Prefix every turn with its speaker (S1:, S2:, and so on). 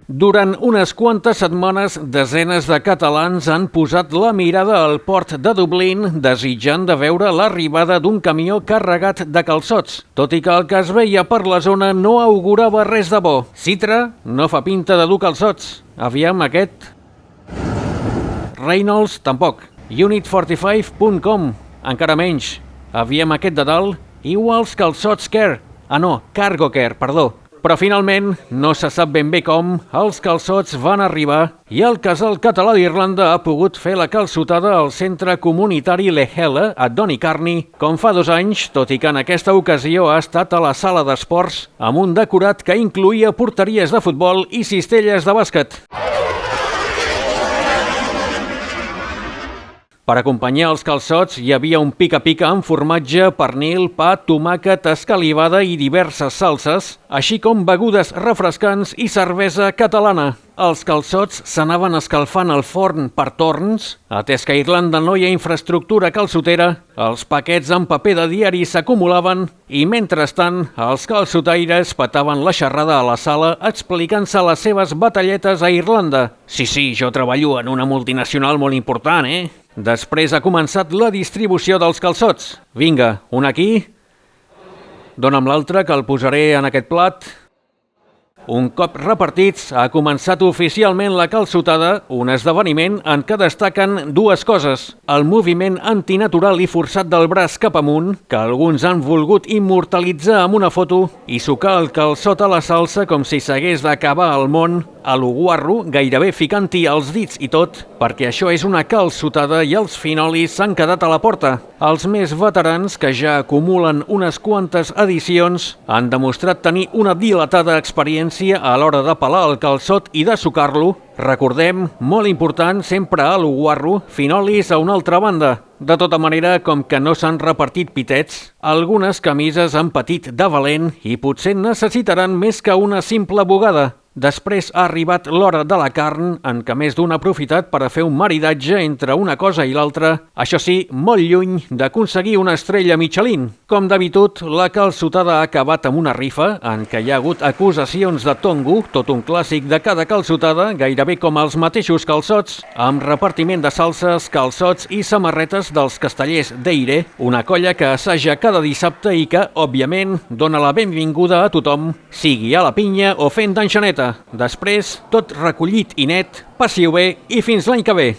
S1: Durant unes quantes setmanes, desenes de catalans han posat la mirada al port de Dublín desitjant de veure l'arribada d'un camió carregat de calçots, tot i que el que es veia per la zona no augurava res de bo. Citra no fa pinta de dur calçots. Aviam aquest. Reynolds tampoc. Unit45.com encara menys. Aviam aquest de dalt. Iguals calçots Care. Cargo Care, perdó. Però finalment, no se sap ben bé com, els calçots van arribar i el casal català d'Irlanda ha pogut fer la calçotada al centre comunitari Lehelle a Donnycarney, com fa 2 anys, tot i que en aquesta ocasió ha estat a la sala d'esports amb un decorat que incluïa porteries de futbol i cistelles de bàsquet. Per acompanyar els calçots hi havia un pica-pica amb formatge, pernil, pa, tomàquet, escalivada i diverses salses, així com begudes refrescants i cervesa catalana. Els calçots s'anaven escalfant al forn per torns. Atès que a Irlanda no hi ha infraestructura calçotera, els paquets en paper de diari s'acumulaven i, mentrestant, els calçotaires petaven la xerrada a la sala explicant-se les seves batalletes a Irlanda. Sí, jo treballo en una multinacional molt important, Després ha començat la distribució dels calçots. Vinga, un aquí. Dona'm l'altre, que el posaré en aquest plat. Un cop repartits, ha començat oficialment la calçotada, un esdeveniment en què destaquen dues coses. El moviment antinatural i forçat del braç cap amunt, que alguns han volgut immortalitzar amb una foto, i sucar el calçot a la salsa com si s'hagués d'acabar el món, a lo guarro, gairebé ficant-hi els dits i tot, perquè això és una calçotada i els finolis s'han quedat a la porta. Els més veterans, que ja acumulen unes quantes edicions, han demostrat tenir una dilatada experiència a l'hora de pelar el calçot i de sucar-lo. Recordem, molt important, sempre a lo guarro, finolis a una altra banda. De tota manera, com que no s'han repartit pitets, algunes camises han patit de valent i potser necessitaran més que una simple bugada. Després ha arribat l'hora de la carn, en què més d'un ha aprofitat per a fer un maridatge entre una cosa i l'altra, això sí, molt lluny d'aconseguir una estrella Michelin. Com d'habitud, la calçotada ha acabat amb una rifa, en què hi ha hagut acusacions de tongo, tot un clàssic de cada calçotada, gairebé com els mateixos calçots, amb repartiment de salses, calçots i samarretes dels castellers d'Eire, una colla que assaja cada dissabte i que, òbviament, dona la benvinguda a tothom, sigui a la pinya o fent d'enxaneta. Després, tot recollit i net, passiu bé i fins l'any que ve.